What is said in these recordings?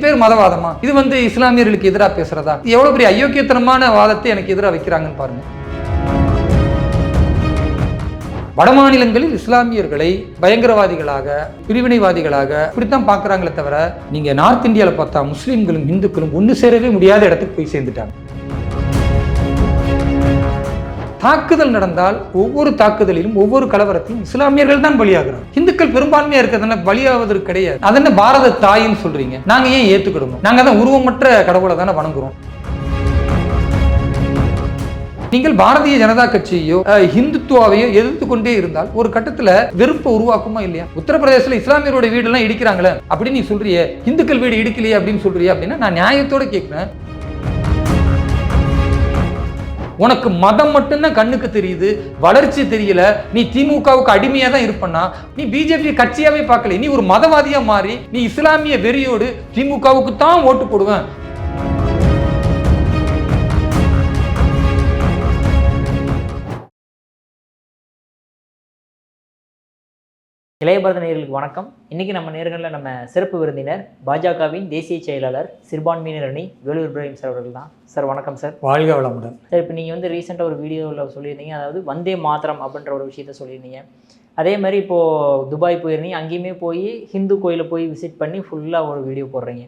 பேர் மதவாதமா? இது இஸ்லாமியர்களுக்கு எதிராக பேசுறதா? எவ்வளவு பெரிய அயோக்கியத்தனமான வாதத்தை எனக்கு எதிராக வைக்கிறாங்கன்னு பாருங்க. வட மாநிலங்களில் இஸ்லாமியர்களை பயங்கரவாதிகளாக, பிரிவினைவாதிகளாக இப்படித்தான் பார்க்கறாங்களே தவிர, நீங்க நார்த் இந்தியாவில் பார்த்தா முஸ்லீம்களும் இந்துக்களும் ஒன்று சேரவே முடியாத இடத்துக்கு போய் சேர்ந்துட்டாங்க. தாக்குதல் நடந்தால் ஒவ்வொரு தாக்குதலிலும் ஒவ்வொரு கலவரத்திலும் இஸ்லாமியர்கள் தான் பலியாகிறாங்க. இந்துக்கள் பெரும்பான்மையா இருக்கிறதுனால பலியாவதற்கு கிடையாது. அதென்ன பாரத தாயின்னு சொல்றீங்க? நாங்க ஏன் ஏத்துக்கிடணும்? நாங்க தான் உருவமற்ற கடவுளை தானே வணங்குறோம். நீங்கள் பாரதிய ஜனதா கட்சியோ இந்துத்துவாவையோ எதிர்த்து கொண்டே இருந்தால் ஒரு கட்டத்துல வெறுப்பை உருவாக்குமா இல்லையா? உத்தரப்பிரதேசல இஸ்லாமியரோட வீடு எல்லாம் இடிக்கிறாங்களே அப்படின்னு நீ சொல்றியே, இந்துக்கள் வீடு இடிக்கலையே அப்படின்னு சொல்றியே அப்படின்னா நான் நியாயத்தோட கேட்கிறேன். உனக்கு மதம் மட்டும்தான் கண்ணுக்கு தெரியுது, வளர்ச்சி தெரியல, நீ திமுகவுக்கு அடிமையா தான் இருப்பனா, நீ பிஜேபி கட்சியாவே பார்க்கல, நீ ஒரு மதவாதியா மாறி நீ இஸ்லாமிய வெறியோடு திமுகவுக்கு தான் ஓட்டு போடுவேன். இளைய பாரத நேயர்களுக்கு வணக்கம். இன்றைக்கி நம்ம நேர்களில் நம்ம சிறப்பு விருந்தினர் பாஜகவின் தேசிய செயலாளர் சிறுபான்மையினர் அணி வேலூர் இப்ராஹிம் சார் அவர்கள் தான். சார் வணக்கம் சார். வாழ்க வளமுடன். சார், இப்போ நீங்கள் ரீசெண்டாக ஒரு வீடியோவில் சொல்லியிருந்தீங்க, அதாவது வந்தே மாதரம் அப்படின்ற ஒரு விஷயத்த சொல்லியிருந்தீங்க. அதே மாதிரி இப்போது துபாய் போயிருந்தீங்க, அங்கேயுமே போய் ஹிந்து கோயிலை போய் விசிட் பண்ணி ஃபுல்லாக ஒரு வீடியோ போடுறீங்க.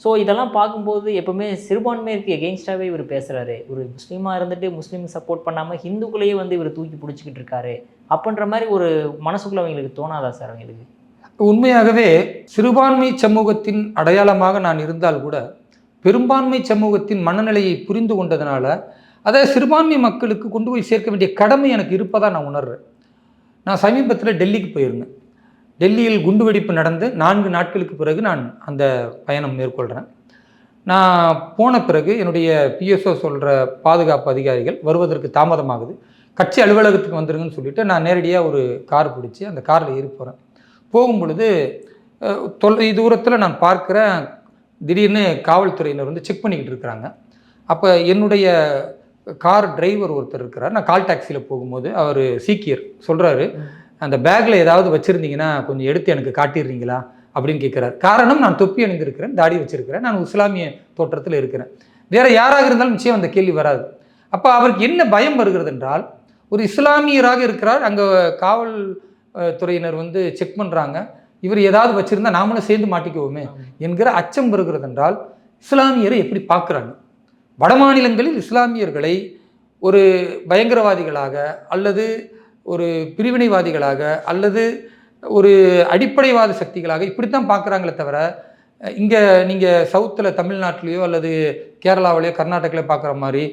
ஸோ இதெல்லாம் பார்க்கும்போது எப்போவுமே சிறுபான்மையிற்கு எகெயின்ஸ்டாகவே இவர் பேசுகிறாரு. ஒரு முஸ்லீமாக இருந்துட்டு முஸ்லீம் சப்போர்ட் பண்ணாமல் ஹிந்துக்குள்ளேயே இவர் தூக்கி பிடிச்சிக்கிட்டு இருக்காரு அப்படின்ற மாதிரி ஒரு மனசுக்குள்ள அவங்களுக்கு தோணாதா சார்? அவங்களுக்கு உண்மையாகவே சிறுபான்மை சமூகத்தின் அடையாளமாக நான் இருந்தால் கூட பெரும்பான்மை சமூகத்தின் மனநிலையை புரிந்து கொண்டதுனால அதை சிறுபான்மை மக்களுக்கு கொண்டு போய் சேர்க்க வேண்டிய கடமை எனக்கு இருப்பதாக நான் உணர்றேன். நான் சமீபத்தில் டெல்லிக்கு போயிருந்தேன். டெல்லியில் குண்டுவெடிப்பு நடந்து 4 நாட்களுக்கு பிறகு நான் அந்த பயணம் மேற்கொள்கிறேன். நான் போன பிறகு என்னுடைய பிஎஸ்ஓ சொல்கிற பாதுகாப்பு அதிகாரிகள் வருவதற்கு தாமதமாகுது, கட்சி அலுவலகத்துக்கு வந்துருங்கன்னு சொல்லிவிட்டு நான் நேரடியாக ஒரு கார் பிடிச்சி அந்த காரில் ஏறி போகிறேன். போகும்பொழுது தூரத்தில் நான் பார்க்குறேன், திடீர்னு காவல்துறையினர் செக் பண்ணிக்கிட்டு இருக்கிறாங்க. அப்போ என்னுடைய கார் டிரைவர் ஒருத்தர் இருக்கிறார். நான் கால் டாக்ஸியில் போகும்போது அவர் சீக்கியர் சொல்கிறாரு, அந்த பேக்கில் ஏதாவது வச்சுருந்தீங்கன்னா கொஞ்சம் எடுத்து எனக்கு காட்டிடுறீங்களா அப்படின்னு கேட்குறாரு. காரணம், நான் தொப்பி அணிந்திருக்கிறேன், தாடி வச்சுருக்கிறேன், நான் இஸ்லாமிய தோற்றத்தில் இருக்கிறேன். வேறு யாராக இருந்தாலும் நிச்சயம் அந்த கேள்வி வராது. அப்போ அவருக்கு என்ன பயம் வருகிறது என்றால், ஒரு இஸ்லாமியராக இருக்கிறார், அங்கே காவல் துறையினர் செக் பண்ணுறாங்க, இவர் ஏதாவது வச்சுருந்தா நாமளும் சேர்ந்து மாட்டிக்குவோமே என்கிற அச்சம் வருகிறது என்றால் இஸ்லாமியரை எப்படி பார்க்குறாங்க? வட மாநிலங்களில் இஸ்லாமியர்களை ஒரு பயங்கரவாதிகளாக அல்லது ஒரு பிரிவினைவாதிகளாக அல்லது ஒரு அடிப்படைவாத சக்திகளாக இப்படித்தான் பார்க்குறாங்களே தவிர, இங்கே நீங்கள் சவுத்தில் தமிழ்நாட்டிலையோ அல்லது கேரளாவிலையோ கர்நாடகாவிலையோ பார்க்குற மாதிரி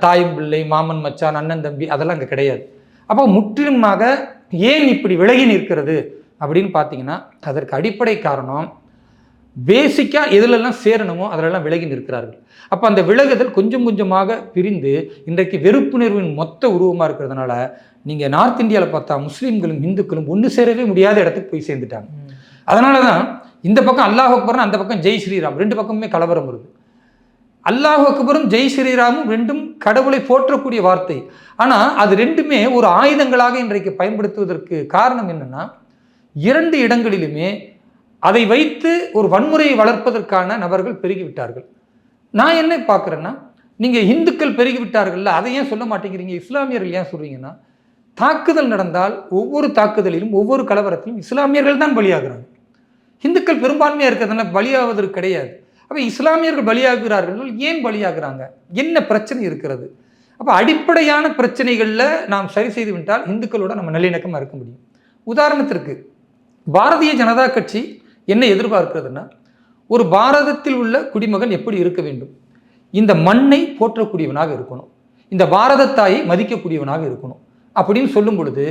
தாயும் பிள்ளை, மாமன் மச்சான், அண்ணன் தம்பி அதெல்லாம் அங்கே கிடையாது. அப்போ முற்றிலுமாக ஏன் இப்படி விலகி நிற்கிறது அப்படின்னு பார்த்தீங்கன்னா, அதற்கு அடிப்படை காரணம் பேசிக்காக எதுலெல்லாம் சேரணுமோ அதிலெல்லாம் விலகி நிற்கிறார்கள். அப்போ அந்த விலகுதல் கொஞ்சம் கொஞ்சமாக பிரிந்து இன்றைக்கு வெறுப்புணர்வின் மொத்த உருவமாக இருக்கிறதுனால நீங்கள் நார்த் இந்தியாவில் பார்த்தா முஸ்லீம்களும் இந்துக்களும் ஒன்று சேரவே முடியாத இடத்துக்கு போய் சேர்ந்துட்டாங்க. அதனால தான் இந்த பக்கம் அல்லாஹ் அக்பர்னு அந்த பக்கம் ஜெய் ஸ்ரீராம், 2 பக்கமுமே கலவரம் வருது. அல்லாஹ் அக்பரும் ஜெய் ஸ்ரீராமும் 2ம் கடவுளை போற்றக்கூடிய வார்த்தை. ஆனால் அது 2மே ஒரு ஆயுதங்களாக இன்றைக்கு பயன்படுத்துவதற்கு காரணம் என்னென்னா, 2 இடங்களிலுமே அதை வைத்து ஒரு வன்முறையை வளர்ப்பதற்கான நபர்கள் பெருகிவிட்டார்கள். நான் என்ன பார்க்குறேன்னா, நீங்கள் இந்துக்கள் பெருகிவிட்டார்கள்ல, அதை ஏன் சொல்ல மாட்டேங்கிறீங்க? இஸ்லாமியர்கள் ஏன் சொல்கிறீங்கன்னா, தாக்குதல் நடந்தால் ஒவ்வொரு தாக்குதலிலும் ஒவ்வொரு கலவரத்திலும் இஸ்லாமியர்கள் தான் பலியாகிறாங்க. இந்துக்கள் பெரும்பான்மையாக இருக்கிறதுனால பலியாவதற்கு கிடையாது. அப்போ இஸ்லாமியர்கள் பலியாகிறார்கள். ஏன் பலியாகிறாங்க? என்ன பிரச்சனை இருக்கிறது? அப்போ அடிப்படையான பிரச்சனைகளில் நாம் சரி செய்து விட்டால் இந்துக்களோட நம்ம நல்லிணக்கமாக இருக்க முடியும். உதாரணத்திற்கு பாரதிய ஜனதா கட்சி என்ன எதிர்பார்க்கிறதுனா, ஒரு பாரதத்தில் உள்ள குடிமகன் எப்படி இருக்க வேண்டும்? இந்த மண்ணை போற்றக்கூடியவனாக இருக்கணும், இந்த பாரத தாயை மதிக்கக்கூடியவனாக இருக்கணும் அப்படின்னு சொல்லும் பொழுது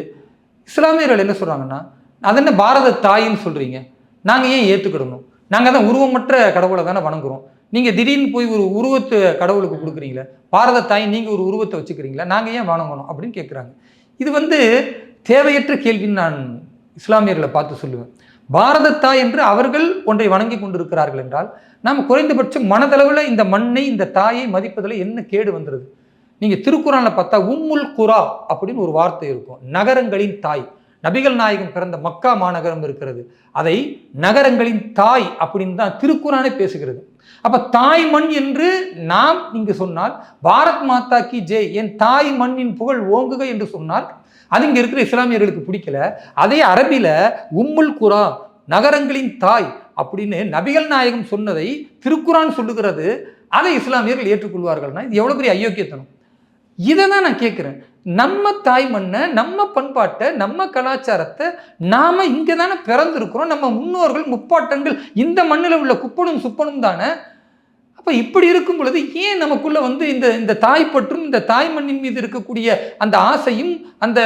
இஸ்லாமியர்கள் என்ன சொல்கிறாங்கன்னா, அதென்ன பாரத தாயின்னு சொல்கிறீங்க, நாங்கள் ஏன் ஏற்றுக்கிடணும்? நாங்கள் தான் உருவமற்ற கடவுளை தானே வணங்குறோம், நீங்கள் திடீர்னு போய் ஒரு உருவத்தை கடவுளுக்கு கொடுக்குறீங்களே, பாரத தாய் நீங்கள் ஒரு உருவத்தை வச்சுக்கிறீங்களா, நாங்கள் ஏன் வணங்கணும் அப்படின்னு கேட்குறாங்க. இது தேவையற்ற கேள்வின்னு நான் இஸ்லாமியர்களை பார்த்து சொல்லுவேன். பாரத தாய் என்று அவர்கள் ஒன்றை வணங்கி கொண்டிருக்கிறார்கள் என்றால் நாம் குறைந்தபட்சம் மனதளவில் இந்த மண்ணை, இந்த தாயை மதிப்பதில் என்ன கேடு வந்துடுது? நீங்கள் திருக்குறானில் பார்த்தா உம்முல் குரா அப்படின்னு ஒரு வார்த்தை இருக்கும், நகரங்களின் தாய். நபிகள் நாயகம் பிறந்த மக்கா மாநகரம் இருக்கிறது, அதை நகரங்களின் தாய் அப்படின்னு தான் திருக்குரானே பேசுகிறது. அப்ப தாய் மண் என்று நாம் இங்கு சொன்னால், பாரத் மாதா கி ஜெய், என் தாய் மண்ணின் புகழ் ஓங்குக என்று சொன்னால் அது இங்க இருக்கிற இஸ்லாமியர்களுக்கு பிடிக்கல. அதே அரபில உம்முல் குரா, நகரங்களின் தாய் அப்படின்னு நபிகள் நாயகம் சொன்னதை திருக்குரான் சொல்லுகிறது. அதை இஸ்லாமியர்கள் ஏற்றுக்கொள்வார்கள்னா இது எவ்வளவு பெரிய அயோக்கியத்தனம். இதை தான் நான் கேட்குறேன். நம்ம தாய் மண்ணை, நம்ம பண்பாட்டை, நம்ம கலாச்சாரத்தை நாம இங்கே தானே பிறந்திருக்கிறோம். நம்ம முன்னோர்கள் முப்பாட்டங்கள் இந்த மண்ணில் உள்ள குப்பனும் சுப்பனும் தானே. அப்போ இப்படி இருக்கும் பொழுது ஏன் நமக்குள்ள இந்த தாய்ப்பற்றும் இந்த தாய் மண்ணின் மீது இருக்கக்கூடிய அந்த ஆசையும் அந்த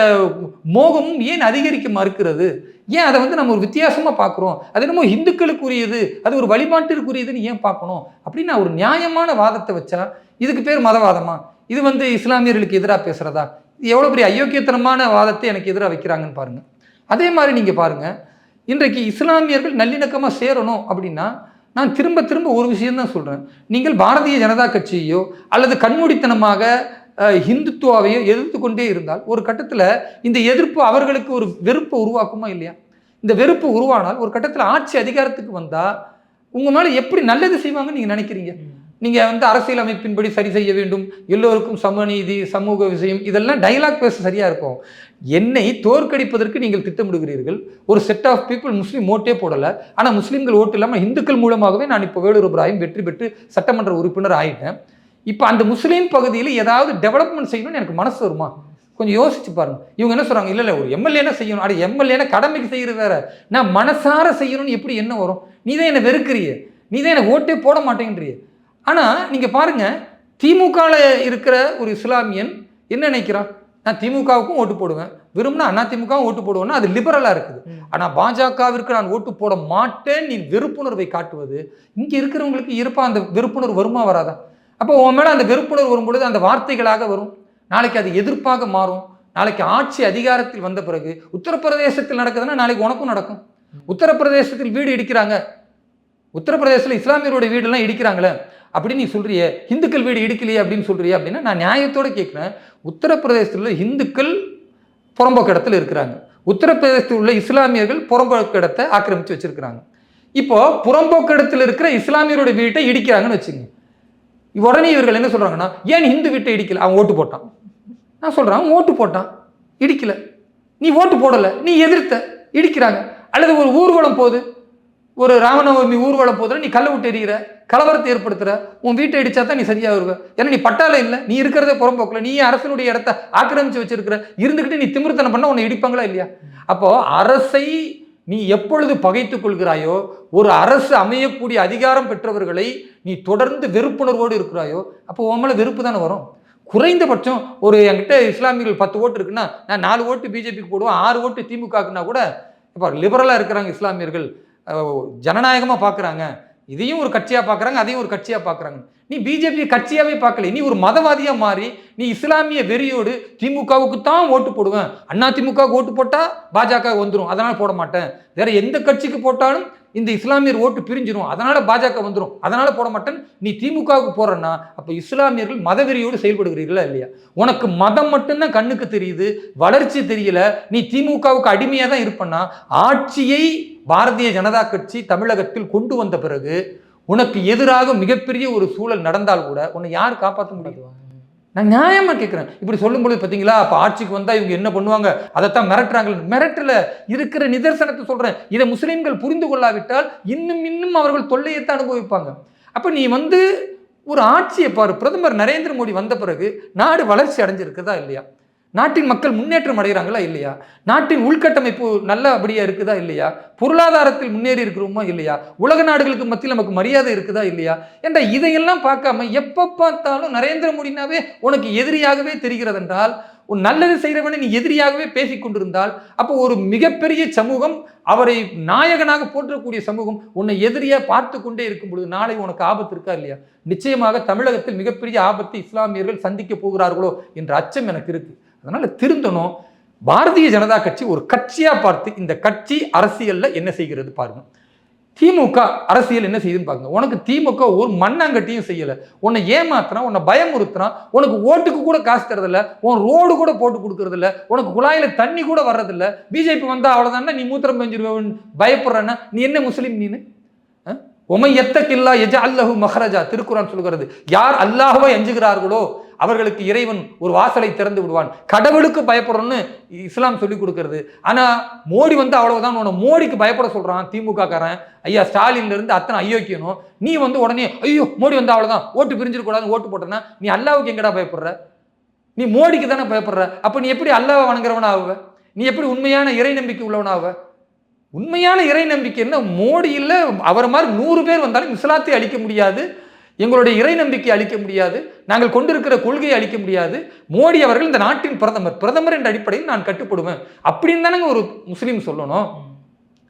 மோகமும் ஏன் அதிகரிக்க மறுக்கிறது? ஏன் அதை நம்ம ஒரு வித்தியாசமாக பார்க்குறோம்? அது என்னமோ இந்துக்களுக்குரியது, அது ஒரு வழிபாட்டிற்குரியதுன்னு ஏன் பார்க்கணும் அப்படின்னு நான் ஒரு நியாயமான வாதத்தை வச்சா இதுக்கு பேர் மதவாதமா? இது இஸ்லாமியர்களுக்கு எதிராக பேசுகிறதா? இது எவ்வளோ பெரிய அயோக்கியத்தனமான வாதத்தை எனக்கு எதிராக வைக்கிறாங்கன்னு பாருங்கள். அதே மாதிரி நீங்கள் பாருங்கள், இன்றைக்கு இஸ்லாமியர்கள் நல்லிணக்கமாக சேரணும் அப்படின்னா நான் திரும்ப திரும்ப ஒரு விஷயம்தான் சொல்கிறேன். நீங்கள் பாரதிய ஜனதா கட்சியையோ அல்லது கண்மூடித்தனமாக ஹிந்துத்துவாவையோ எதிர்த்து கொண்டே இருந்தால் ஒரு கட்டத்தில் இந்த எதிர்ப்பு அவர்களுக்கு ஒரு வெறுப்பை உருவாக்குமா இல்லையா? இந்த வெறுப்பு உருவானால் ஒரு கட்டத்தில் ஆட்சி அதிகாரத்துக்கு வந்தால் உங்கள் மேலே எப்படி நல்லது செய்வாங்கன்னு நீங்கள் நினைக்கிறீங்க? நீங்கள் அரசியல் அமைப்பின்படி சரி செய்ய வேண்டும், எல்லோருக்கும் சமநீதி, சமூக விஷயம், இதெல்லாம் டைலாக் பேச சரியாக இருக்கும். என்னை தோற்கடிப்பதற்கு நீங்கள் திட்டமிடுகிறீர்கள். ஒரு செட் ஆஃப் பீப்புள் முஸ்லீம் ஓட்டே போடலை, ஆனால் முஸ்லீம்கள் ஓட்டு இல்லாமல் இந்துக்கள் மூலமாகவே நான் இப்போ வேலூர் இப்ராஹிம் வெற்றி பெற்று சட்டமன்ற உறுப்பினர் ஆகிட்டேன். இப்போ அந்த முஸ்லீம் பகுதியில் ஏதாவது டெவலப்மெண்ட் செய்யணும்னு எனக்கு மனசு வருமா? கொஞ்சம் யோசிச்சு பாருங்க. இவங்க என்ன சொல்கிறாங்க, இல்லை ஒரு எம்எல்ஏனா செய்யணும். அது எம்எல்ஏனா கடமைக்கு செய்கிறது வேற, நான் மனசார செய்யணும்னு எப்படி என்ன வரும்? நீ தான் என்னை வெறுக்கிறிய, நீ தான் எனக்கு ஓட்டே போட மாட்டேங்கிறிய. ஆனால் நீங்கள் பாருங்கள், திமுகவில் இருக்கிற ஒரு இஸ்லாமியன் என்ன நினைக்கிறான்? நான் திமுகவுக்கும் ஓட்டு போடுவேன், விரும்பினா அதிமுகவும் ஓட்டு போடுவேன்னா அது லிபரலாக இருக்குது. ஆனால் பாஜகவிற்கு நான் ஓட்டு போட மாட்டேன் நீ வெறுப்புணர்வை காட்டுவது இங்கே இருக்கிறவங்களுக்கு இருப்பா அந்த வெறுப்புணர்வு வருமா வராதா? அப்போ உன் மேலே அந்த வெறுப்புணர்வு வரும்பொழுது அந்த வார்த்தைகளாக வரும், நாளைக்கு அது எதிர்ப்பாக மாறும். நாளைக்கு ஆட்சி அதிகாரத்தில் வந்த பிறகு உத்தரப்பிரதேசத்தில் நடக்குதுன்னா நாளைக்கு உனக்கும் நடக்கும். உத்தரப்பிரதேசத்தில் வீடு இடிக்கிறாங்க, உத்தரப்பிரதேசத்தில் இஸ்லாமியருடைய வீடெல்லாம் இடிக்கிறாங்களே அப்படின்னு நீ சொல்றிய, இந்துக்கள் வீடு இடிக்கலையே அப்படின்னு சொல்றிய அப்படின்னா நான் நியாயத்தோடு கேட்குறேன். உத்தரப்பிரதேசத்தில் உள்ள இந்துக்கள் புறம்போக்கு இடத்துல இருக்கிறாங்க, உத்தரப்பிரதேசத்தில் உள்ள இஸ்லாமியர்கள் புறம்போக்கு இடத்தை ஆக்கிரமித்து வச்சிருக்கிறாங்க. இப்போ புறம்போக்கு இடத்துல இருக்கிற இஸ்லாமியருடைய வீட்டை இடிக்கிறாங்கன்னு வச்சுங்க. உடனே இவர்கள் என்ன சொல்றாங்கன்னா, ஏன் இந்து வீட்டை இடிக்கல? அவன் ஓட்டு போட்டான். நான் சொல்றேன், அவன் ஓட்டு போட்டான், இடிக்கல. நீ ஓட்டு போடலை, நீ எதிர்த்த, இடிக்கிறாங்க. அல்லது ஒரு ஊர்வலம் போகுது, ஒரு ராமநவமி ஊர்வலம் போதுல நீ கல்லை விட்டு எறிகிற, கலவரத்தை ஏற்படுத்துற, உன் வீட்டை இடிச்சா தான் நீ சரியாக வருவ. ஏன்னா நீ பட்டால இல்லை, நீ இருக்கிறதே புறம்போக்கில், நீ அரசனுடைய இடத்த ஆக்கிரமிச்சு வச்சிருக்கிற, இருந்துக்கிட்டு நீ திமிர்த்தனம் பண்ண உன்னை இடிப்பாங்களா இல்லையா? அப்போ அரசை நீ எப்பொழுது பகைத்துக் கொள்கிறாயோ, ஒரு அரசு அமையக்கூடிய அதிகாரம் பெற்றவர்களை நீ தொடர்ந்து வெறுப்புணர்வோடு இருக்கிறாயோ, அப்போ உன் மேலே வெறுப்பு தானே வரும். குறைந்தபட்சம் ஒரு என்கிட்ட இஸ்லாமியர்கள் 10 ஓட்டு இருக்குன்னா நான் 4 ஓட்டு பிஜேபிக்கு போடுவேன், 6 ஓட்டு திமுகக்குன்னா கூட இப்போ லிபரலாக இருக்கிறாங்க இஸ்லாமியர்கள், ஜனநாயகமாக பார்க்குறாங்க, இதையும் ஒரு கட்சியாக பார்க்குறாங்க, அதையும் ஒரு கட்சியாக பார்க்குறாங்க. நீ பிஜேபி கட்சியாகவே பார்க்கல, நீ ஒரு மதவாதியாக மாறி நீ இஸ்லாமிய வெறியோடு திமுகவுக்கு தான் ஓட்டு போடுவேன், அண்ணா திமுகவுக்கு ஓட்டு போட்டால் பாஜக வந்துடும் அதனால் போட மாட்டேன், வேற எந்த கட்சிக்கு போட்டாலும் இந்த இஸ்லாமியர் ஓட்டு பிரிஞ்சிடும் அதனால் பாஜக வந்துடும் அதனால் போட மாட்டேன் நீ திமுகவுக்கு போடுறன்னா, அப்போ இஸ்லாமியர்கள் மதவெறியோடு செயல்படுகிறீர்களா இல்லையா? உனக்கு மதம் மட்டும்தான் கண்ணுக்கு தெரியுது, வளர்ச்சி தெரியல, நீ திமுகவுக்கு அடிமையாக தான் இருப்பன்னா, ஆட்சியை பாரதிய ஜனதா கட்சி தமிழகத்தில் கொண்டு வந்த பிறகு உனக்கு எதிராக மிகப்பெரிய ஒரு சூழல் நடந்தால் கூட உன்னை யார் காப்பாற்ற முடியும்? நான் நியாயமா கேட்குறேன். இப்படி சொல்லும்போது பார்த்தீங்களா, அப்போ ஆட்சிக்கு வந்தால் இவங்க என்ன பண்ணுவாங்க, அதைத்தான் மிரட்டுறாங்க. மிரட்டல, இருக்கிற நிதர்சனத்தை சொல்கிறேன். இதை முஸ்லீம்கள் புரிந்து கொள்ளாவிட்டால் இன்னும் அவர்கள் தொல்லையைத்தான் அனுபவிப்பாங்க. அப்போ நீ ஒரு ஆட்சியை பாரு, பிரதமர் நரேந்திர மோடி வந்த பிறகு நாடு வளர்ச்சி அடைஞ்சிருக்குதா இல்லையா? நாட்டின் மக்கள் முன்னேற்றம் அடைகிறாங்களா இல்லையா? நாட்டின் உள்கட்டமைப்பு நல்லபடியாக இருக்குதா இல்லையா? பொருளாதாரத்தில் முன்னேறி இருக்கிறோமா இல்லையா? உலக நாடுகளுக்கு மத்தியில் நமக்கு மரியாதை இருக்குதா இல்லையா? என்ற இதையெல்லாம் பார்க்காம எப்போ பார்த்தாலும் நரேந்திர மோடினாவே உனக்கு எதிரியாகவே தெரிகிறது என்றால், ஒரு நல்லது செய்கிறவனை நீ எதிரியாகவே பேசிக் கொண்டிருந்தால், அப்போ ஒரு மிகப்பெரிய சமூகம், அவரை நாயகனாக போற்றக்கூடிய சமூகம் உன்னை எதிரியாக பார்த்து கொண்டே இருக்கும் பொழுது நாளை உனக்கு ஆபத்து இருக்கா இல்லையா? நிச்சயமாக தமிழகத்தில் மிகப்பெரிய ஆபத்தை இஸ்லாமியர்கள் சந்திக்க போகிறார்களோ என்ற அச்சம் எனக்கு இருக்கு. அதனால திருந்தணும். பாரதிய ஜனதா கட்சி ஒரு கட்சியா பார்த்து இந்த கட்சி அரசியல்ல என்ன செய்கிறது பாருங்க. திமுக அரசியல் என்ன செய்யுதுன்னு பாருங்க. உனக்கு திமுக ஒரு மண்ணாங்கட்டியும் செய்யல, உன்னை ஏமாத்துறான், உன்னை பயமுறுத்துறான், உனக்கு ஓட்டுக்கு கூட காசு தரதில்ல, உன் ரோடு கூட போட்டு கொடுக்கறது இல்ல, உனக்கு குழாயில தண்ணி கூட வர்றதில்ல. பிஜேபி வந்தா அவ்வளவுதானே நீ மூத்திரம் பெஞ்சிருவேன் பயப்படுறன்னா நீ என்ன முஸ்லீம்? நீனு உமை எத்தக்கில்லா எஜ அல்லஹு மஹரஜா திருக்குறான் சொல்கிறது. யார் அல்லாஹ்வை அஞ்சுகிறார்களோ அவர்களுக்கு இறைவன் ஒரு வாசலை திறந்து விடுவான். கடவுளுக்கு பயப்படணும்னு இஸ்லாம் சொல்லி கொடுக்கிறது. ஆனா மோடி வந்து அவ்வளவுதான், உன மோடிக்கு பயப்பட சொல்றான் திமுக காரன். ஐயா ஸ்டாலின்ல இருந்து அத்தனை ஐயோக்கியனும் நீ வந்து உடனே ஐயோ மோடி வந்து அவ்வளவுதான் ஓட்டு பிரிஞ்சிடக்கூடாதுன்னு ஓட்டு போட்டனா நீ அல்லாவுக்கு எங்கடா பயப்படுற? நீ மோடிக்கு தானே பயப்படுற. அப்ப நீ எப்படி அல்லாஹ்வை வணங்குறவனா ஆகுவ? நீ எப்படி உண்மையான இறை நம்பிக்கை உள்ளவனா ஆகுவ? உண்மையான இறை நம்பிக்கை என்ன? மோடி இல்லை, அவரை மாதிரி 100 பேர் வந்தாலும் இஸ்லாத்தை அழிக்க முடியாது, எங்களுடைய இறை நம்பிக்கை அளிக்க முடியாது, நாங்கள் கொண்டிருக்கிற கொள்கையை அளிக்க முடியாது. மோடி அவர்கள் இந்த நாட்டின் பிரதமர் என்ற அடிப்படையில் நான் கட்டுப்படுவேன் அப்படின்னு தானங்க ஒரு முஸ்லீம் சொல்லணும்.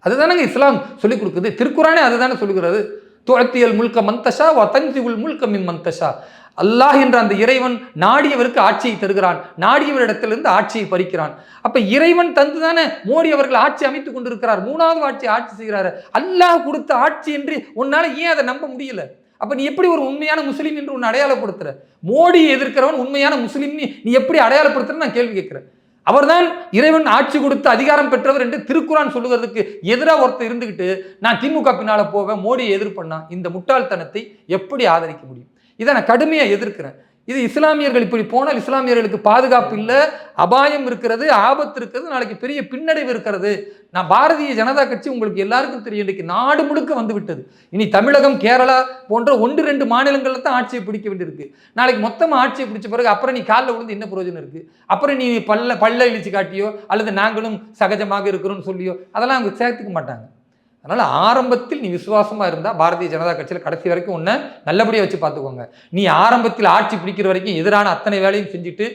அதுதானங்க இஸ்லாம் சொல்லிக் கொடுக்குது. திருக்குறானே அதுதானே சொல்லுகிறது. துஅத்தியல் முல்க மந்தஷா வ தன்சிஉல் முல்க மின் மந்தஷா. அல்லாஹ் என்ற அந்த இறைவன் நாடியவருக்கு ஆட்சியை தருகிறான், நாடியவரிடத்திலிருந்து ஆட்சியை பறிக்கிறான். அப்ப இறைவன் தந்துதானே மோடி அவர்கள் ஆட்சி அமைத்துக் கொண்டிருக்கிறார், 3வது ஆட்சி செய்கிறாரு. அல்லாஹ் கொடுத்த ஆட்சி என்று உன்னால ஏன் அதை நம்ப முடியல? அப்ப நீ எப்படி ஒரு உண்மையான முஸ்லீம் என்று உன்னை அடையாளப்படுத்துற? மோடி எதிர்க்கிறவன் உண்மையான முஸ்லீம் நீ எப்படி அடையாளப்படுத்துற? நான் கேள்வி கேட்கிறேன். அவர்தான் இறைவன் ஆட்சி கொடுத்து அதிகாரம் பெற்றவர் என்று திருக்குறான் சொல்லுவதற்கு எதிராக ஒருத்தர் இருந்துகிட்டு நான் திமுக பின்னால போவேன் மோடியை எதிர்ப்பண்ணா, இந்த முட்டாள்தனத்தை எப்படி ஆதரிக்க முடியும்? இதை நான் கடுமையா எதிர்க்கிறேன். இது இஸ்லாமியர்கள் இப்படி போனால் இஸ்லாமியர்களுக்கு பாதுகாப்பு இல்லை, அபாயம் இருக்கிறது, ஆபத்து இருக்கிறது, நாளைக்கு பெரிய பின்னடைவு இருக்கிறது. நான் பாரதிய ஜனதா கட்சி உங்களுக்கு எல்லாருக்கும் தெரியும், இன்றைக்கு நாடு முழுக்க வந்து விட்டது. இனி தமிழகம் கேரளா போன்ற 1-2 மாநிலங்களில் தான் ஆட்சியை பிடிக்க வேண்டியிருக்கு. நாளைக்கு மொத்தமாக ஆட்சியை பிடிச்ச பிறகு அப்புறம் நீ காலில் விழுந்து என்ன பிரயோஜனம் இருக்கு? அப்புறம் நீ பல்ல இழிச்சு காட்டியோ அல்லது நாங்களும் சகஜமாக இருக்கிறோம்னு சொல்லியோ அதெல்லாம் அவங்க சேர்த்துக்க மாட்டாங்க. அதனால ஆரம்பத்தில் நீ விசுவாசமா இருந்தா பாரதிய ஜனதா கட்சியில் கடைசி வரைக்கும் உன்னை நல்லபடியா வச்சு பார்த்துக்கோங்க. நீ ஆரம்பத்தில் ஆட்சி பிடிக்கிற வரைக்கும் எதிரான அத்தனை வேலையும் செஞ்சுட்டு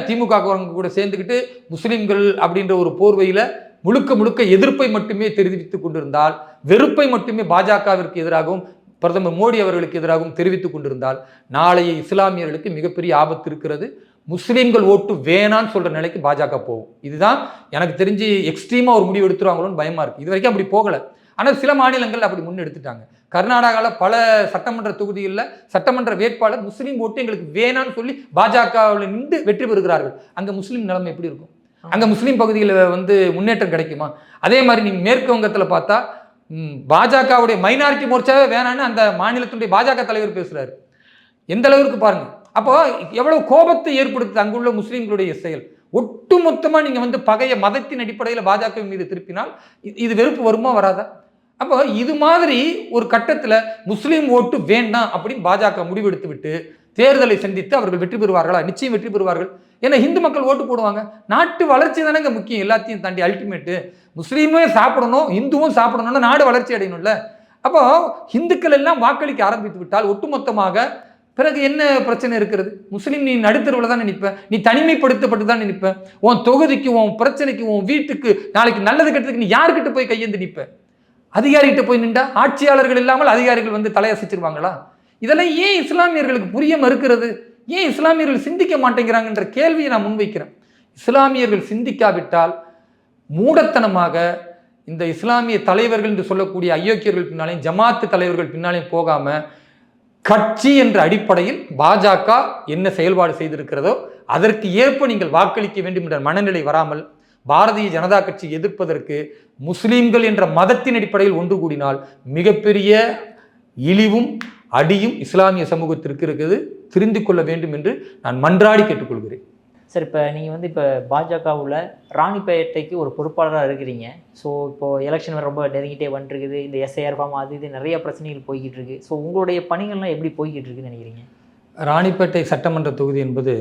திமுக கூட சேர்ந்துக்கிட்டு முஸ்லிம்கள் அப்படின்ற ஒரு போர்வையில முழுக்க எதிர்ப்பை மட்டுமே தெரிவித்துக் கொண்டிருந்தால், வெறுப்பை மட்டுமே பாஜகவிற்கு எதிராகவும் பிரதமர் மோடி அவர்களுக்கு எதிராகவும் தெரிவித்துக் கொண்டிருந்தால் நாளைய இஸ்லாமியர்களுக்கு மிகப்பெரிய ஆபத்து இருக்கிறது. முஸ்லீம்கள் ஓட்டு வேணான்னு சொல்ற நிலைக்கு பாஜக போகும். இதுதான் எனக்கு தெரிஞ்சு எக்ஸ்ட்ரீமா ஒரு முடிவு எடுத்துருவாங்களோன்னு பயமா இருக்கு. இது வரைக்கும் அப்படி போகல, ஆனால் சில மாநிலங்கள் அப்படி முன்னெடுத்துட்டாங்க. கர்நாடகாவில் பல சட்டமன்ற தொகுதிகளில் சட்டமன்ற வேட்பாளர் முஸ்லீம் ஓட்டு எங்களுக்கு வேணான்னு சொல்லி பாஜகவில் நின்று வெற்றி பெறுகிறார்கள். அங்கே முஸ்லீம் நிலைமை எப்படி இருக்கும்? அங்கே முஸ்லீம் பகுதியில் வந்து முன்னேற்றம் கிடைக்குமா? அதே மாதிரி நீங்கள் மேற்கு வங்கத்தில் பார்த்தா பாஜகவுடைய மைனாரிட்டி மோர்ச்சாவே வேணான்னு அந்த மாநிலத்தினுடைய பாஜக தலைவர் பேசுகிறாரு. எந்த அளவுக்கு பாருங்க. அப்போ எவ்வளவு கோபத்தை ஏற்படுத்துது அங்குள்ள முஸ்லீம்களுடைய செயல். ஒட்டுமொத்தமாக நீங்கள் வந்து பகைய மதத்தின் அடிப்படையில் பாஜக மீது திருப்பினால் இது வெறுப்பு வருமா வராதா? அப்போ இது மாதிரி ஒரு கட்டத்தில் முஸ்லீம் ஓட்டு வேண்டாம் அப்படின்னு பாஜக முடிவெடுத்து விட்டு தேர்தலை சந்தித்து அவர்கள் வெற்றி பெறுவார்களா? நிச்சயம் வெற்றி பெறுவார்கள். ஏன்னா இந்து மக்கள் ஓட்டு போடுவாங்க. நாட்டு வளர்ச்சி தானேங்க முக்கியம். எல்லாத்தையும் தாண்டி அல்டிமேட்டு முஸ்லீமே சாப்பிடணும், இந்துவும் சாப்பிடணும்னா நாடு வளர்ச்சி அடையணும்ல. அப்போ இந்துக்கள் எல்லாம் வாக்களிக்க ஆரம்பித்து விட்டால் ஒட்டுமொத்தமாக பிறகு என்ன பிரச்சனை இருக்கிறது? முஸ்லீம் நீ நடுத்தருவில் தானே நிற்ப, நீ தனிமைப்படுத்தப்பட்டு தானே நிற்ப. உன் தொகுதிக்கு, உன் பிரச்சனைக்கு, உன் வீட்டுக்கு நாளைக்கு நல்லது கெட்டதுக்கு நீ யார்கிட்ட போய் கையேந்து நிற்ப? அதிகாரிகிட்ட போய் நின்றா ஆட்சியாளர்கள் இல்லாமல் அதிகாரிகள் வந்து தலையசைச்சிருவாங்களா? இதெல்லாம் ஏன் இஸ்லாமியர்களுக்கு புரிய மறுக்கிறது? ஏன் இஸ்லாமியர்கள் சிந்திக்க மாட்டேங்கிறாங்கன்ற கேள்வியை நான் முன்வைக்கிறேன். இஸ்லாமியர்கள் சிந்திக்காவிட்டால் மூடத்தனமாக இந்த இஸ்லாமிய தலைவர்கள் என்று சொல்லக்கூடிய அயோக்கியர்கள் பின்னாலையும் ஜமாத்து தலைவர்கள் பின்னாலையும் போகாம கட்சி என்ற அடிப்படையில் பாஜக என்ன செயல்பாடு செய்திருக்கிறதோ அதற்கு ஏற்ப நீங்கள் வாக்களிக்க வேண்டும் என்ற மனநிலை வராமல் பாரதிய ஜனதா கட்சி எதிர்ப்பதற்கு முஸ்லீம்கள் என்ற மதத்தின் அடிப்படையில் ஒன்று கூடினால் மிகப்பெரிய இழிவும் அடியும் இஸ்லாமிய சமூகத்திற்கு இருக்குது. தெரிந்து கொள்ள வேண்டும் என்று நான் மன்றாடி கேட்டுக்கொள்கிறேன். சார், இப்போ நீங்கள் வந்து இப்போ பாஜகவில் ராணிப்பேட்டைக்கு ஒரு பொறுப்பாளராக இருக்கிறீங்க. ஸோ இப்போது எலெக்ஷன் ரொம்ப நெருங்கிட்டே வந்துருக்குது. இந்த எஸ்ஐஆர் ஃபார்ம் அது இது நிறைய பிரச்சனைகள் போய்கிட்டு இருக்கு. ஸோ உங்களுடைய பணிகள்லாம் எப்படி போய்கிட்டு இருக்குன்னு நினைக்கிறீங்க? ராணிப்பேட்டை சட்டமன்ற தொகுதி என்பது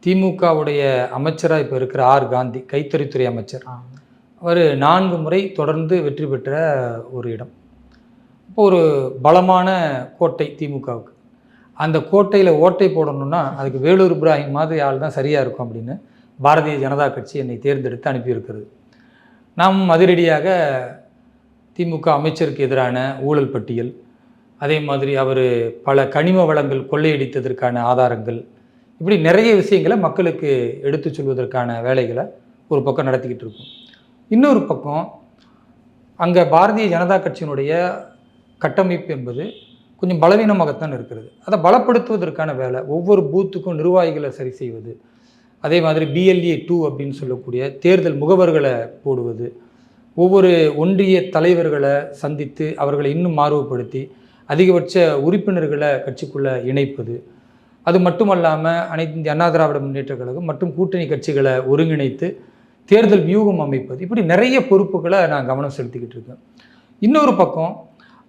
திமுகவுடைய அமைச்சராக இப்போ இருக்கிற ஆர் காந்தி, கைத்தறித்துறை அமைச்சர், அவர் 4 முறை தொடர்ந்து வெற்றி பெற்ற ஒரு இடம். இப்போ ஒரு பலமான கோட்டை திமுகவுக்கு. அந்த கோட்டையில் ஓட்டை போடணும்னா அதுக்கு வேலூர் இப்ராஹிம் மாதிரி ஆள் தான் சரியாக இருக்கும் அப்படின்னு பாரதிய ஜனதா கட்சி என்னை தேர்ந்தெடுத்து அனுப்பியிருக்கிறது. நாம் அதிரடியாக திமுக அமைச்சருக்கு எதிரான ஊழல் பட்டியல், அதே மாதிரி அவர் பல கனிம வளங்கள் கொள்ளையடித்ததற்கான ஆதாரங்கள், இப்படி நிறைய விஷயங்களை மக்களுக்கு எடுத்து சொல்வதற்கான வேலைகளை ஒரு பக்கம் நடத்திக்கிட்டு இருக்கோம். இன்னொரு பக்கம் அங்கே பாரதிய ஜனதா கட்சியினுடைய கட்டமைப்பு என்பது கொஞ்சம் பலவீனமாகத்தான் இருக்கிறது. அதை பலப்படுத்துவதற்கான வேலை ஒவ்வொரு பூத்துக்கும் நிர்வாகிகளை சரி செய்வது, அதே மாதிரி BLA 2 அப்படின்னு சொல்லக்கூடிய தேர்தல் முகவர்களை போடுவது, ஒவ்வொரு ஒன்றிய தலைவர்களை சந்தித்து அவர்களை இன்னும் மாறுபடுத்தி அதிகபட்ச உறுப்பினர்களை கட்சிக்குள்ளே இணைப்பது, அது மட்டுமல்லாமல் அனைத்து இந்திய அண்ணா திராவிட முன்னேற்றக் கழகம் மற்றும் கூட்டணி கட்சிகளை ஒருங்கிணைத்து தேர்தல் வியூகம் அமைப்பது, இப்படி நிறைய பொறுப்புகளை நான் கவனம் செலுத்திக்கிட்டு இருக்கேன். இன்னொரு பக்கம்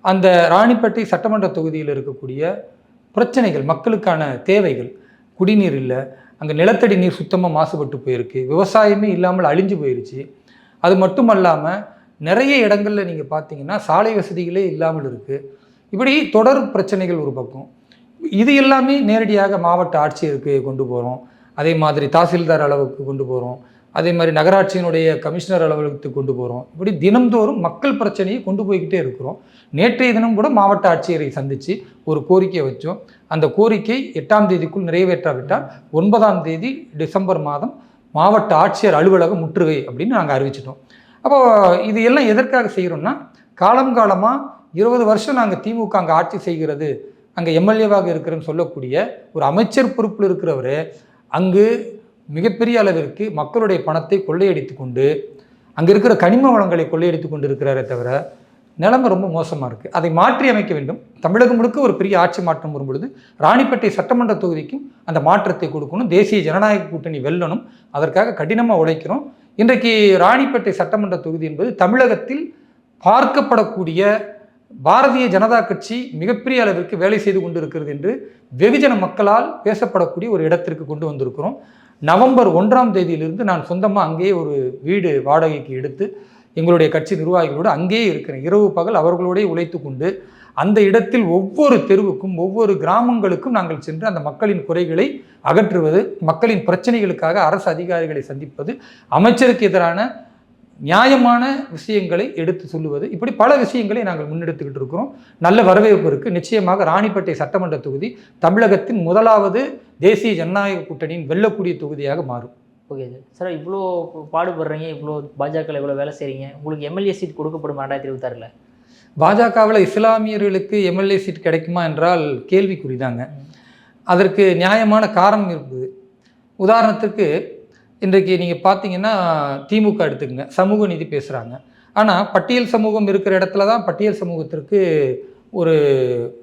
அந்த ராணிப்பேட்டை சட்டமன்ற தொகுதியில் இருக்கக்கூடிய பிரச்சனைகள், மக்களுக்கான தேவைகள், குடிநீர் இல்லை, அங்கே நிலத்தடி நீர் சுத்தமாக மாசுபட்டு போயிருக்கு, விவசாயமே இல்லாமல் அழிஞ்சு போயிடுச்சு. அது மட்டும் அல்லாமல் நிறைய இடங்களில் நீங்கள் பார்த்தீங்கன்னா சாலை வசதிகளே இல்லாமல் இருக்குது. இப்படி தொடர் பிரச்சனைகள் ஒரு பக்கம். இது எல்லாமே நேரடியாக மாவட்ட ஆட்சியருக்கு கொண்டு போகிறோம், அதே மாதிரி தாசில்தார் அளவுக்கு கொண்டு போகிறோம், அதே மாதிரி நகராட்சியினுடைய கமிஷனர் அளவுக்கு கொண்டு போகிறோம். இப்படி தினம்தோறும் மக்கள் பிரச்சனையை கொண்டு போய்கிட்டே இருக்கிறோம். நேற்றைய தினம் கூட மாவட்ட ஆட்சியரை சந்தித்து ஒரு கோரிக்கையை வச்சோம். அந்த கோரிக்கை 8ஆம் தேதிக்குள் நிறைவேற்றாவிட்டால் 9ஆம் தேதி டிசம்பர் மாதம் மாவட்ட ஆட்சியர் அலுவலகம் முற்றுகை அப்படின்னு நாங்கள் அறிவிச்சிட்டோம். அப்போது இது எல்லாம் எதற்காக செய்கிறோம்னா, காலமாக 20 வருஷம் நாங்கள் திமுக அங்கே ஆட்சி செய்கிறது, அங்கே எம்எல்ஏவாக இருக்கிறேன்னு சொல்லக்கூடிய ஒரு அமைச்சர் பொறுப்பில் இருக்கிறவர் அங்கு மிகப்பெரிய அளவிற்கு மக்களுடைய பணத்தை கொள்ளையடித்து கொண்டு அங்கே இருக்கிற கனிம வளங்களை கொள்ளையடித்து கொண்டு இருக்கிறாரே தவிர நிலைமை ரொம்ப மோசமாக இருக்குது. அதை மாற்றி அமைக்க வேண்டும். தமிழகம் முழுக்க ஒரு பெரிய ஆட்சி மாற்றம் வரும்பொழுது ராணிப்பேட்டை சட்டமன்ற தொகுதிக்கும் அந்த மாற்றத்தை கொடுக்கணும். தேசிய ஜனநாயக கூட்டணி வெல்லணும். அதற்காக கடினமாக உழைக்கிறோம். இன்றைக்கு ராணிப்பேட்டை சட்டமன்ற தொகுதி என்பது தமிழகத்தில் பார்க்கப்படக்கூடிய பாரதிய ஜனதா கட்சி மிகப்பெரிய அளவிற்கு வேலை செய்து கொண்டு இருக்கிறது என்று வெகுஜன மக்களால் பேசப்படக்கூடிய ஒரு இடத்திற்கு கொண்டு வந்திருக்கிறோம். நவம்பர் 1ஆம் தேதியிலிருந்து நான் சொந்தமாக அங்கேயே ஒரு வீடு வாடகைக்கு எடுத்து எங்களுடைய கட்சி நிர்வாகிகளோடு அங்கேயே இருக்கிறேன். இரவு பகல் அவர்களோடே உழைத்து கொண்டு அந்த இடத்தில் ஒவ்வொரு தெருவுக்கும் ஒவ்வொரு கிராமங்களுக்கும் நாங்கள் சென்று அந்த மக்களின் குறைகளை அகற்றுவது, மக்களின் பிரச்சனைகளுக்காக அரசு அதிகாரிகளை சந்திப்பது, அமைச்சருக்கு எதிரான நியாயமான விஷயங்களை எடுத்து சொல்லுவது, இப்படி பல விஷயங்களை நாங்கள் முன்னெடுத்துக்கிட்டு இருக்கிறோம். நல்ல வரவேற்பு இருக்குது. நிச்சயமாக ராணிப்பேட்டை சட்டமன்ற தொகுதி தமிழகத்தின் முதலாவது தேசிய ஜனநாயக கூட்டணியின் வெல்லக்கூடிய தொகுதியாக மாறும். Okay sir. சார், இவ்வளோ பாடுபடுறீங்க, இவ்வளோ பாஜகவில் இவ்வளோ வேலை செய்கிறீங்க, உங்களுக்கு எம்எல்ஏ சீட் கொடுக்கப்படும் 2026? பாஜகவில் இஸ்லாமியர்களுக்கு எம்எல்ஏ சீட் கிடைக்குமா என்றால் கேள்விக்குறிதாங்க. அதற்கு நியாயமான காரணம் இருக்குது. உதாரணத்துக்கு இன்றைக்கு நீங்கள் பார்த்தீங்கன்னா திமுக எடுத்துக்கங்க, சமூக நீதி பேசுகிறாங்க. ஆனால் பட்டியல் சமூகம் இருக்கிற இடத்துல தான் பட்டியல் சமூகத்திற்கு ஒரு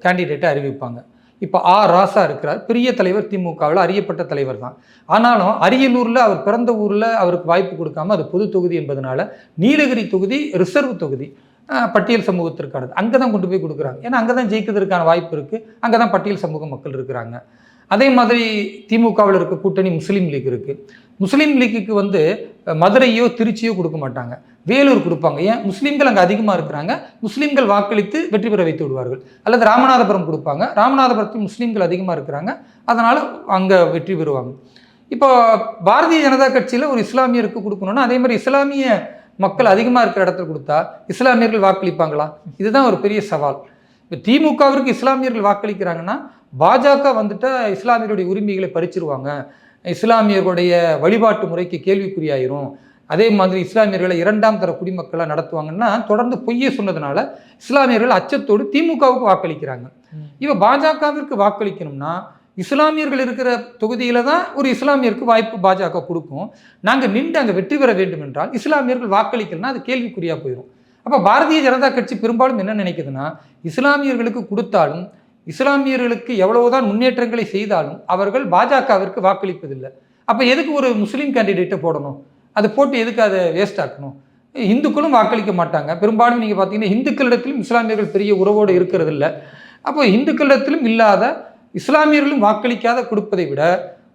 கேண்டிடேட்டை அறிவிப்பாங்க. இப்போ ராசா இருக்கிறார், பெரிய தலைவர், திமுகவில் அறியப்பட்ட தலைவர் தான். ஆனாலும் அரியலூரில் அவர் பிறந்த ஊரில் அவருக்கு வாய்ப்பு கொடுக்காம அது பொது தொகுதி என்பதனால நீலகிரி தொகுதி ரிசர்வ் தொகுதி, பட்டியல் சமூகத்திற்கானது, அங்கே தான் கொண்டு போய் கொடுக்குறாங்க. ஏன்னா அங்கே தான் ஜெயிக்கிறதுக்கான வாய்ப்பு இருக்குது, அங்கே தான் பட்டியல் சமூக மக்கள் இருக்கிறாங்க. அதே மாதிரி திமுகவில் இருக்க கூட்டணி முஸ்லீம் லீக் இருக்குது. முஸ்லீம் லீக்குக்கு மதுரையோ திருச்சியோ கொடுக்க மாட்டாங்க, வேலூர் கொடுப்பாங்க. ஏன்? முஸ்லீம்கள் அங்கே அதிகமாக இருக்கிறாங்க, முஸ்லீம்கள் வாக்களித்து வெற்றி பெற வைத்து விடுவார்கள். அல்லது ராமநாதபுரம் கொடுப்பாங்க, ராமநாதபுரத்தில் முஸ்லீம்கள் அதிகமாக இருக்கிறாங்க, அதனால் அங்கே வெற்றி பெறுவாங்க. இப்போ பாரதிய ஜனதா கட்சியில் ஒரு இஸ்லாமியருக்கு கொடுக்கணும்னா அதே மாதிரி இஸ்லாமிய மக்கள் அதிகமாக இருக்கிற இடத்துல கொடுத்தா இஸ்லாமியர்கள் வாக்களிப்பாங்களா? இதுதான் ஒரு பெரிய சவால். இப்போ திமுகவிற்கு இஸ்லாமியர்கள் வாக்களிக்கிறாங்கன்னா பாஜக இஸ்லாமியர்களுடைய உரிமைகளை பறிச்சிருவாங்க, இஸ்லாமியர்களுடைய வழிபாட்டு முறைக்கு கேள்விக்குறியாயிரும், அதே மாதிரி இஸ்லாமியர்களை 2ஆம் தர குடிமக்களாக நடத்துவாங்கன்னா தொடர்ந்து பொய்யே சொன்னதுனால இஸ்லாமியர்கள் அச்சத்தோடு திமுகவுக்கு வாக்களிக்கிறாங்க. இப்போ பாஜகவிற்கு வாக்களிக்கணும்னா இஸ்லாமியர்கள் இருக்கிற தொகுதியில் தான் ஒரு இஸ்லாமியருக்கு வாய்ப்பு பாஜக கொடுக்கும். நாங்கள் நின்று அங்கே வெற்றி பெற வேண்டும் என்றால் இஸ்லாமியர்கள் வாக்களிக்கலன்னா அது கேள்விக்குறியாக போயிடும். அப்போ பாரதிய ஜனதா கட்சி பெரும்பாலும் என்ன நினைக்குதுன்னா, இஸ்லாமியர்களுக்கு கொடுத்தாலும் இஸ்லாமியர்களுக்கு எவ்வளவுதான் முன்னேற்றங்களை செய்தாலும் அவர்கள் பாஜகவிற்கு வாக்களிப்பதில்லை. அப்போ எதுக்கு ஒரு முஸ்லீம் கேண்டிடேட்டை போடணும்? அதை போட்டு எதுக்கு அதை வேஸ்ட் ஆக்கணும்? இந்துக்களும் வாக்களிக்க மாட்டாங்க. பெரும்பாலும் நீங்கள் பார்த்தீங்கன்னா இந்துக்களிடத்திலும் இஸ்லாமியர்கள் பெரிய உறவோடு இருக்கிறது இல்லை. அப்போ இந்துக்களிடத்திலும் இல்லாத இஸ்லாமியர்களும் வாக்களிக்காத கொடுப்பதை விட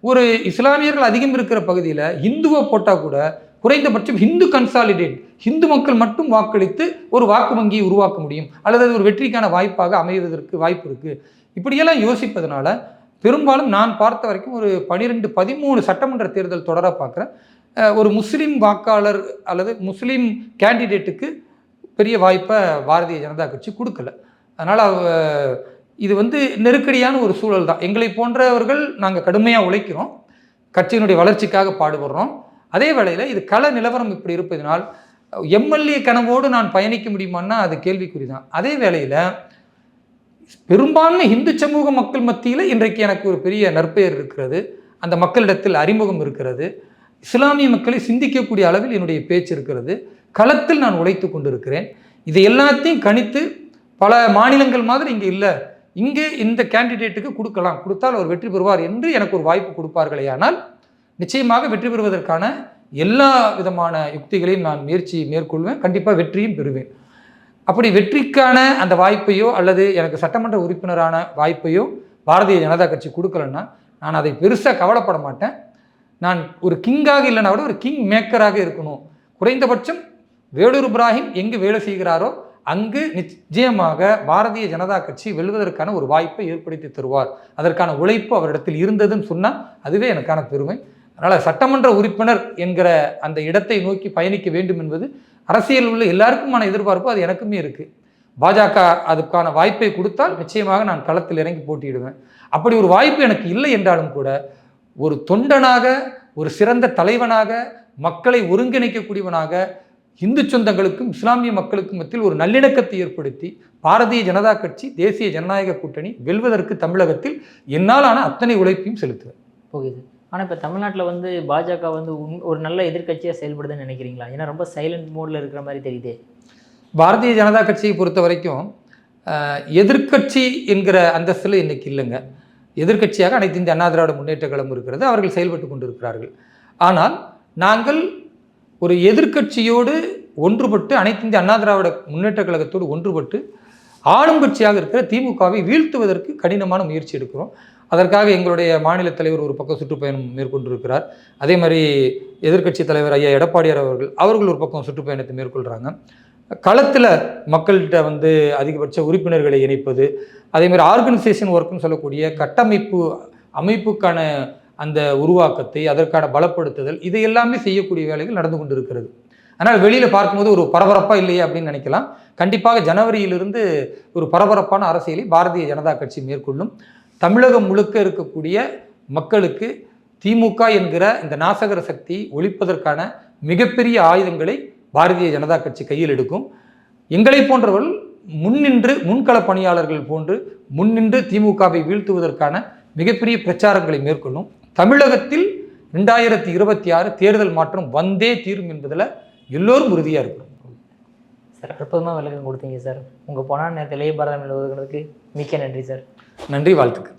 ஒரு இஸ்லாமியர்கள் அதிகம் இருக்கிற பகுதியில் இந்துவை போட்டால் கூட குறைந்தபட்சம் ஹிந்து கன்சாலிடேட், ஹிந்து மக்கள் மட்டும் வாக்களித்து ஒரு வாக்கு வங்கியை உருவாக்க முடியும், அல்லது அது ஒரு வெற்றிக்கான வாய்ப்பாக அமைவதற்கு வாய்ப்பு இருக்குது. இப்படியெல்லாம் யோசிப்பதனால பெரும்பாலும் நான் பார்த்த வரைக்கும் ஒரு 12-13 சட்டமன்ற தேர்தல் தொடராக பார்க்குறேன், ஒரு முஸ்லீம் வாக்காளர் அல்லது முஸ்லீம் கேண்டிடேட்டுக்கு பெரிய வாய்ப்பை பாரதிய ஜனதா கட்சி கொடுக்கல. அதனால் இது நெருக்கடியான ஒரு சூழல் தான். எங்களை போன்றவர்கள் நாங்கள் கடுமையாக உழைக்கிறோம், கட்சியினுடைய வளர்ச்சிக்காக பாடுபடுறோம். அதே வேளையில் இது கள நிலவரம் இப்படி இருப்பதனால் எம்எல்ஏ கனவோடு நான் பயணிக்க முடியுமான்னா அது கேள்விக்குறி தான். அதே வேளையில் பெரும்பான்மை இந்து சமூக மக்கள் மத்தியில் இன்றைக்கு எனக்கு ஒரு பெரிய நற்பெயர் இருக்கிறது, அந்த மக்களிடத்தில் அறிமுகம் இருக்கிறது, இஸ்லாமிய மக்களை சிந்திக்கக்கூடிய அளவில் என்னுடைய பேச்சு இருக்கிறது, களத்தில் நான் உழைத்து கொண்டிருக்கிறேன். இதை எல்லாத்தையும் கணித்து பல மாநிலங்கள் மாதிரி இங்கே இல்லை, இங்கே இந்த கேண்டிடேட்டுக்கு கொடுக்கலாம், கொடுத்தால் அவர் வெற்றி பெறுவார் என்று எனக்கு ஒரு வாய்ப்பு கொடுப்பார்களே ஆனால் நிச்சயமாக வெற்றி பெறுவதற்கான எல்லா விதமான யுக்திகளையும் நான் மேற்கொள்வேன், கண்டிப்பாக வெற்றியும் பெறுவேன். அப்படி வெற்றிக்கான அந்த வாய்ப்பையோ அல்லது எனக்கு சட்டமன்ற உறுப்பினரான வாய்ப்பையோ பாரதிய ஜனதா கட்சி கொடுக்கலன்னா நான் அதை பெருசாக கவலைப்பட மாட்டேன். நான் ஒரு கிங்காக இல்லைனா கூட ஒரு கிங் மேக்கராக இருக்கணும். குறைந்தபட்சம் வேலூர் இப்ராஹிம் எங்கு வேலை செய்கிறாரோ அங்கு நிச்சயமாக பாரதிய ஜனதா கட்சி வெல்வதற்கான ஒரு வாய்ப்பை ஏற்படுத்தி தருவார். அதற்கான உழைப்பு அவரிடத்தில் இருந்ததுன்னு சொன்னால் அதுவே எனக்கான பெருமை. அதனால் சட்டமன்ற உறுப்பினர் என்கிற அந்த இடத்தை நோக்கி பயணிக்க வேண்டும் என்பது அரசியல் உள்ள எல்லாருக்குமான எதிர்பார்ப்பு, அது எனக்குமே இருக்குது. பாஜக அதுக்கான வாய்ப்பை கொடுத்தால் நிச்சயமாக நான் களத்தில் இறங்கி போட்டியிடுவேன். அப்படி ஒரு வாய்ப்பு எனக்கு இல்லை என்றாலும் கூட ஒரு தொண்டனாக, ஒரு சிறந்த தலைவனாக, மக்களை ஒருங்கிணைக்கக்கூடியவனாக, இந்து சொந்தங்களுக்கும் இஸ்லாமிய மக்களுக்கும் மத்தியில் ஒரு நல்லிணக்கத்தை ஏற்படுத்தி பாரதிய ஜனதா கட்சி தேசிய ஜனநாயக கூட்டணி வெல்வதற்கு தமிழகத்தில் என்னாலான அத்தனை உழைப்பையும் செலுத்துவேன். போகுது. ஆனால் இப்போ தமிழ்நாட்டில் வந்து பாஜக வந்து ஒரு நல்ல எதிர்க்கட்சியாக செயல்படுதுன்னு நினைக்கிறீங்களா? ஏன்னா ரொம்ப சைலண்ட் மோடில் இருக்கிற மாதிரி தெரியுது. பாரதிய ஜனதா கட்சியை பொறுத்த வரைக்கும் எதிர்க்கட்சி என்கிற அந்தஸ்தில் இன்னைக்கு இல்லைங்க. எதிர்க்கட்சியாக அனைத்து இந்திய அண்ணா திராவிட முன்னேற்ற கழகம் இருக்கிறது, அவர்கள் செயல்பட்டு கொண்டிருக்கிறார்கள். ஆனால் நாங்கள் ஒரு எதிர்க்கட்சியோடு ஒன்றுபட்டு அனைத்து இந்திய அண்ணா திராவிட முன்னேற்ற கழகத்தோடு ஒன்றுபட்டு ஆளும் கட்சியாக இருக்கிற திமுகவை வீழ்த்துவதற்கு கடினமான முயற்சி எடுக்கிறோம். அதற்காக எங்களுடைய மாநில தலைவர் ஒரு பக்கம் சுற்றுப்பயணம் மேற்கொண்டிருக்கிறார். அதே மாதிரி எதிர்க்கட்சி தலைவர் ஐயா எடப்பாடியார் அவர்கள் ஒரு பக்கம் சுற்றுப்பயணத்தை மேற்கொள்கிறாங்க. களத்தில் மக்கள்கிட்ட வந்து அதிகபட்ச உறுப்பினர்களை இணைப்பது, அதே மாதிரி ஆர்கனைசேஷன் ஒர்க்குன்னு சொல்லக்கூடிய அமைப்புக்கான அந்த உருவாக்கத்தை, அதற்கான பலப்படுத்துதல், இதை எல்லாமே செய்யக்கூடிய வேலைகள் நடந்து கொண்டு இருக்கிறது. அதனால் வெளியில் பார்க்கும்போது ஒரு பரபரப்பாக இல்லையே அப்படின்னு நினைக்கலாம். கண்டிப்பாக ஜனவரியிலிருந்து ஒரு பரபரப்பான அரசியலை பாரதிய ஜனதா கட்சி மேற்கொள்ளும். தமிழகம் முழுக்க இருக்கக்கூடிய மக்களுக்கு திமுக என்கிற இந்த நாசகர சக்தியை ஒழிப்பதற்கான மிகப்பெரிய ஆயுதங்களை பாரதிய ஜனதா கட்சி கையில் எடுக்கும். எங்களை போன்றவர்கள் முன்கள பணியாளர்கள் போன்று முன்னின்று திமுகவை வீழ்த்துவதற்கான மிகப்பெரிய பிரச்சாரங்களை மேற்கொள்ளும். தமிழகத்தில் 2026 தேர்தல் மாற்றம் வந்தே தீரும் என்பதில் எல்லோரும் உறுதியாக இருக்கிறோம். சார், அற்புதமாக விளக்கம் கொடுத்தீங்க சார். உங்கள் பொன்னான நேரத்திலேயே பாரதம் எழுதுவதற்கு மிக்க நன்றி சார். நன்றி, வாழ்த்துக்கள்.